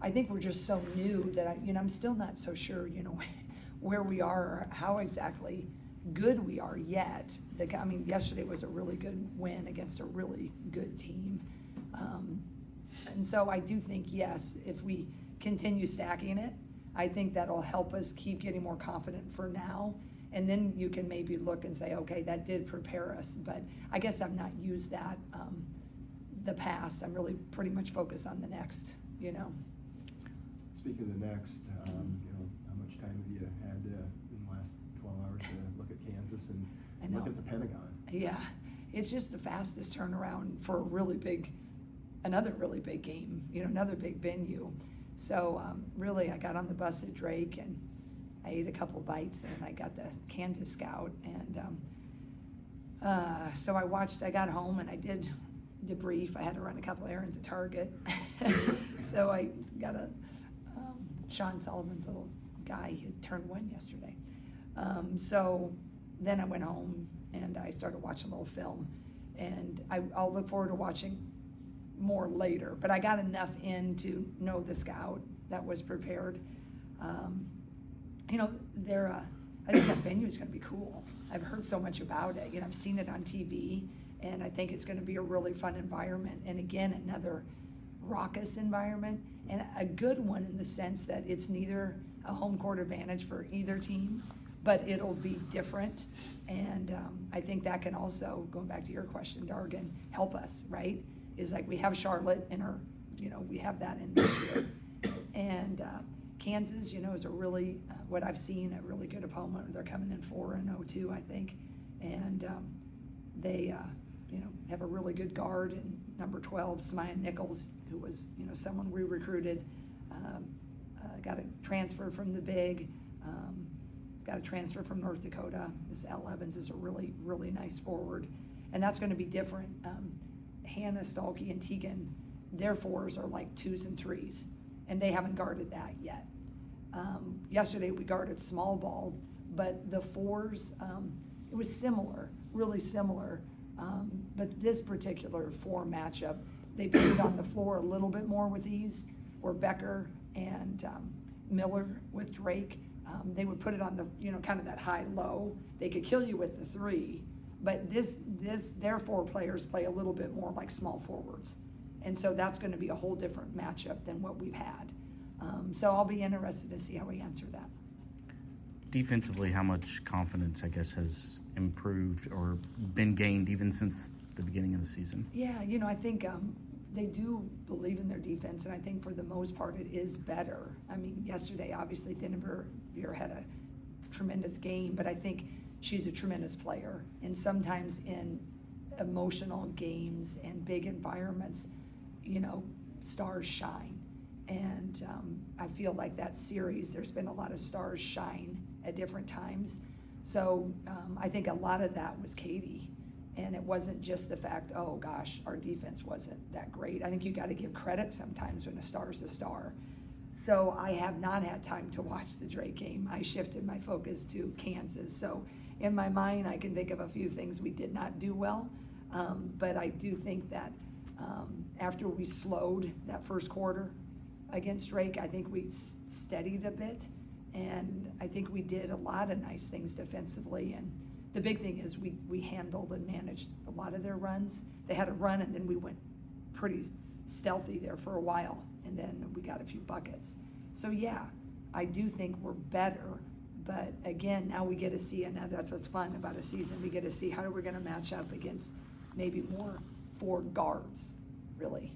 I think we're just so new that I'm still not so sure, where we are or how exactly good we are yet. Yesterday was a really good win against a really good team. And so I do think, yes, if we continue stacking it, I think that'll help us keep getting more confident for now. And then you can maybe look and say, okay, that did prepare us. But I guess I've not used that the past. I'm really pretty much focused on the next, Speaking of the next, how much time have you had in the last 12 hours to look at Kansas and look at the Pentagon? Yeah, it's just the fastest turnaround for another really big game, another big venue. So really, I got on the bus at Drake and I ate a couple bites and I got the Kansas Scout. And so I got home and I did debrief. I had to run a couple errands at Target. So I got Sean Sullivan's little guy who turned 1 yesterday. So then I went home and I started watching a little film, and I'll look forward to watching more later, but I got enough in to know the Scout that was prepared. I think that venue is going to be cool. I've heard so much about it. I've seen it on TV, and I think it's going to be a really fun environment. And again, another raucous environment, and a good one in the sense that it's neither a home court advantage for either team, but it'll be different. And I think that can also, going back to your question, Dargan, help us, right? Is like we have Charlotte in our, we have that in this year. And Kansas, is a really, what I've seen, a really good opponent. They're coming in 4-0-2, I think. And they, have a really good guard in number 12, Smaya Nichols, who was, someone we recruited, got a transfer from the Big, got a transfer from North Dakota. This L. Evans is a really, really nice forward. And that's going to be different. Hannah, Stalky, and Tegan, their 4s are like 2s and 3s, and they haven't guarded that yet. Yesterday we guarded small ball, but the 4s, it was similar, really similar. But this particular 4 matchup, they put it on the floor a little bit more with ease, or Becker and Miller with Drake. They would put it on the, kind of that high-low. They could kill you with the 3, but their 4 players play a little bit more like small forwards. And so that's going to be a whole different matchup than what we've had. So I'll be interested to see how we answer that. Defensively, how much confidence, I guess, has improved or been gained even since the beginning of the season? Yeah, I think they do believe in their defense, and I think for the most part it is better. Yesterday, obviously, Denver had a tremendous game, but I think she's a tremendous player. And sometimes in emotional games and big environments, stars shine. And I feel like that series, there's been a lot of stars shine at different times. So I think a lot of that was Katie. And it wasn't just the fact, oh gosh, our defense wasn't that great. I think you got to give credit sometimes when a star's a star. So I have not had time to watch the Drake game. I shifted my focus to Kansas. So in my mind, I can think of a few things we did not do well. But I do think that after we slowed that first quarter against Drake, I think we steadied a bit. And I think we did a lot of nice things defensively. And the big thing is we handled and managed a lot of their runs. They had a run, and then we went pretty stealthy there for a while, and then we got a few buckets. So yeah, I do think we're better. But again, now we get to see, and that's what's fun about a season. We get to see how we're going to match up against maybe more 4 guards, really.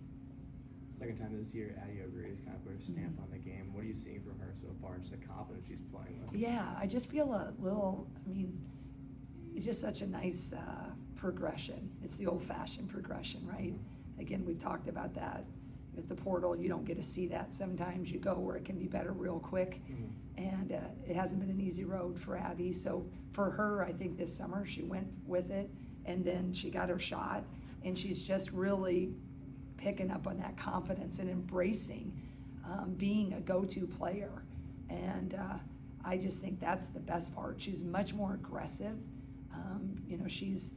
Second time this year, Addie O'Grady's kind of put a stamp on the game. What are you seeing from her so far, just the confidence she's playing with? Yeah, I just feel a little, it's just such a nice progression. It's the old-fashioned progression, right? Again, we've talked about that. With the portal, you don't get to see that. Sometimes you go where it can be better real quick. And it hasn't been an easy road for Addie. So for her, I think this summer she went with it, and then she got her shot, and she's just really picking up on that confidence and embracing being a go-to player. And I just think that's the best part. She's much more aggressive. She's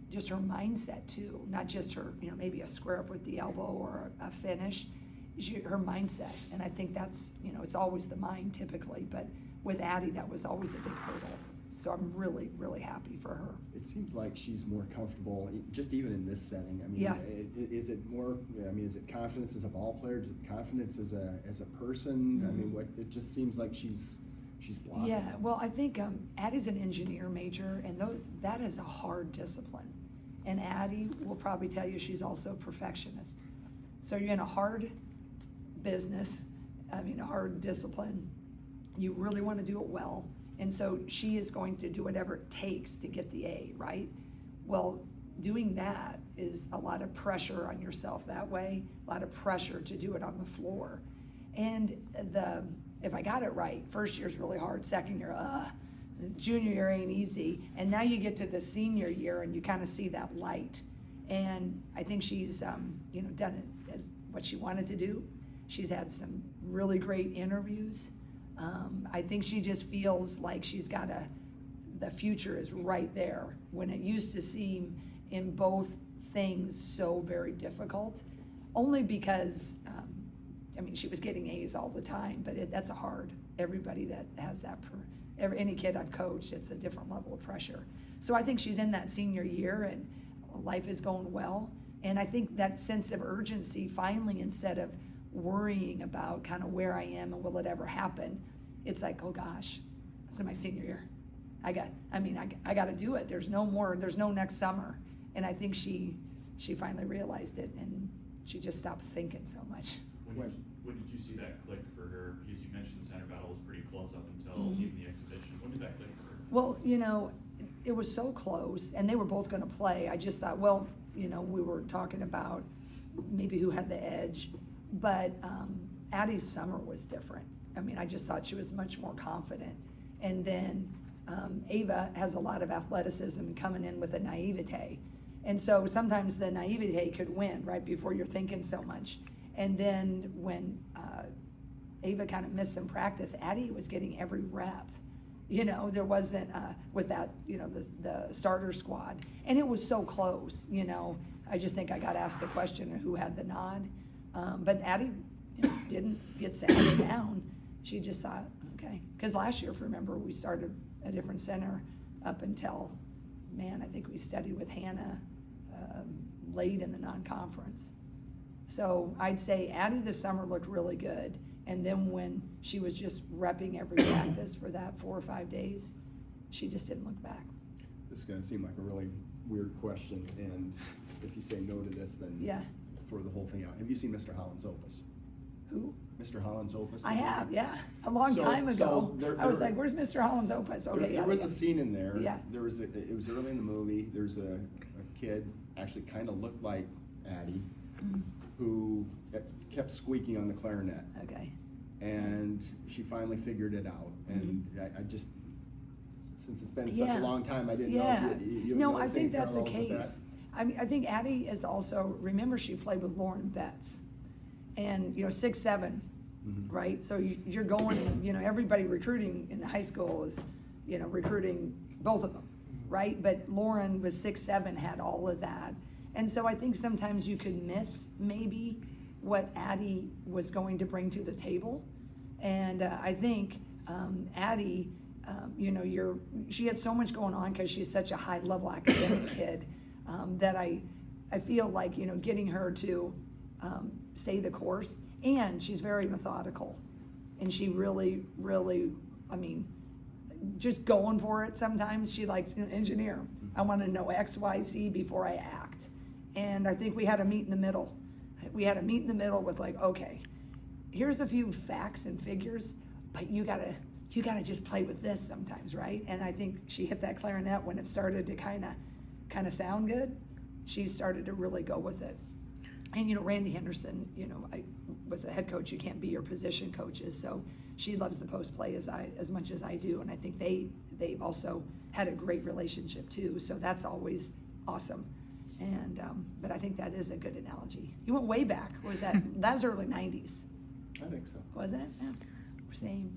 just her mindset too, not just her, maybe a square up with the elbow or a finish. her mindset. And I think that's, it's always the mind typically, but with Addie, that was always a big hurdle. So I'm really, really happy for her. It seems like she's more comfortable, just even in this setting. I mean, Yeah. Is it more? I mean, is it confidence as a ball player? Is it confidence as a person? I mean, it just seems like she's blossomed. Yeah, well, I think Addie's an engineer major, and that is a hard discipline. And Addie will probably tell you she's also a perfectionist. So you're in a hard business, a hard discipline. You really want to do it well. And so she is going to do whatever it takes to get the A, right? Well, doing that is a lot of pressure on yourself that way, a lot of pressure to do it on the floor. And if I got it right, first year's really hard, second year, junior year ain't easy. And now you get to the senior year and you kind of see that light. And I think she's, done it as what she wanted to do. She's had some really great interviews. I think she just feels like she's got the future is right there, when it used to seem in both things so very difficult, only because, she was getting A's all the time, but that's a hard, everybody that has that, any kid I've coached, it's a different level of pressure. So I think she's in that senior year and life is going well. And I think that sense of urgency finally, instead of worrying about kind of where I am and will it ever happen, it's like, oh gosh, it's in my senior year. I got to do it. There's no next summer. And I think she finally realized it, and she just stopped thinking so much. When did you see that click for her? Because you mentioned the center battle was pretty close up until even the exhibition. When did that click for her? Well, it was so close, and they were both going to play. I just thought, we were talking about maybe who had the edge, but Addie's summer was different. I just thought she was much more confident. And then Ava has a lot of athleticism coming in with a naivete. And so sometimes the naivete could win right before you're thinking so much. And then when Ava kind of missed some practice, Addie was getting every rep. There wasn't with that, the starter squad. And it was so close, I just think I got asked a question of who had the nod. But Addie didn't get sat down. She just thought, okay. Because last year, if you remember, we started a different center up until, I think we studied with Hannah late in the non-conference. So I'd say Addie this summer looked really good. And then when she was just repping every practice for that 4 or 5 days, she just didn't look back. This is going to seem like a really weird question, and if you say no to this, then throw the whole thing out. Have you seen Mr. Holland's Opus? Who? Mr. Holland's Opus? I have, yeah. A long time ago. I was like, where's Mr. Holland's Opus? Okay, there was a scene in there. Yeah. It was early in the movie. There's a kid, actually kind of looked like Addie, who kept squeaking on the clarinet. Okay. And she finally figured it out. And I just, since it's been such a long time, I didn't know if you No, I think that's the parallels with case. I think Addie is also, remember she played with Lauren Betts. And, 6'7", right? So you're going, everybody recruiting in the high school is, recruiting both of them, right? But Lauren was 6'7", had all of that. And so I think sometimes you could miss maybe what Addie was going to bring to the table. And I think Addie, she had so much going on because she's such a high-level academic kid that I feel like, getting her to stay the course. And she's very methodical. And she really, really, just going for it sometimes. She likes an engineer. I want to know X, Y, Z before I act. And I think we had to meet in the middle. We had to meet in the middle with okay, here's a few facts and figures, but you gotta just play with this sometimes, right? And I think she hit that clarinet when it started to kind of sound good. She started to really go with it. And Randy Henderson, with the head coach, you can't be your position coaches, so she loves the post play as much as I do, and I think they've also had a great relationship too. So that's always awesome. And but I think that is a good analogy. You went way back. Was that was early '90s? I think so. Was it? Yeah. Same.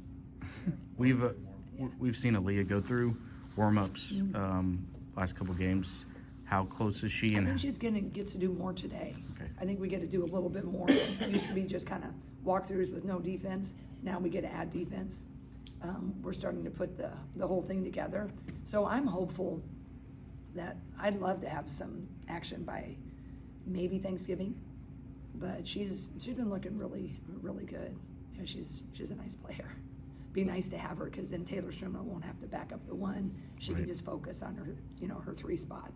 We've seen Aaliyah go through warm-ups last couple games. How close is she? I think she's gonna get to do more today. Okay. I think we get to do a little bit more. It used to be just kind of walkthroughs with no defense. Now we get to add defense. We're starting to put the whole thing together. So I'm hopeful that I'd love to have some action by maybe Thanksgiving, but she's been looking really, really good. You know, she's a nice player. Be nice to have her, because then Taylor Strimler won't have to back up the one. She can Right. just focus on her, her 3 spot.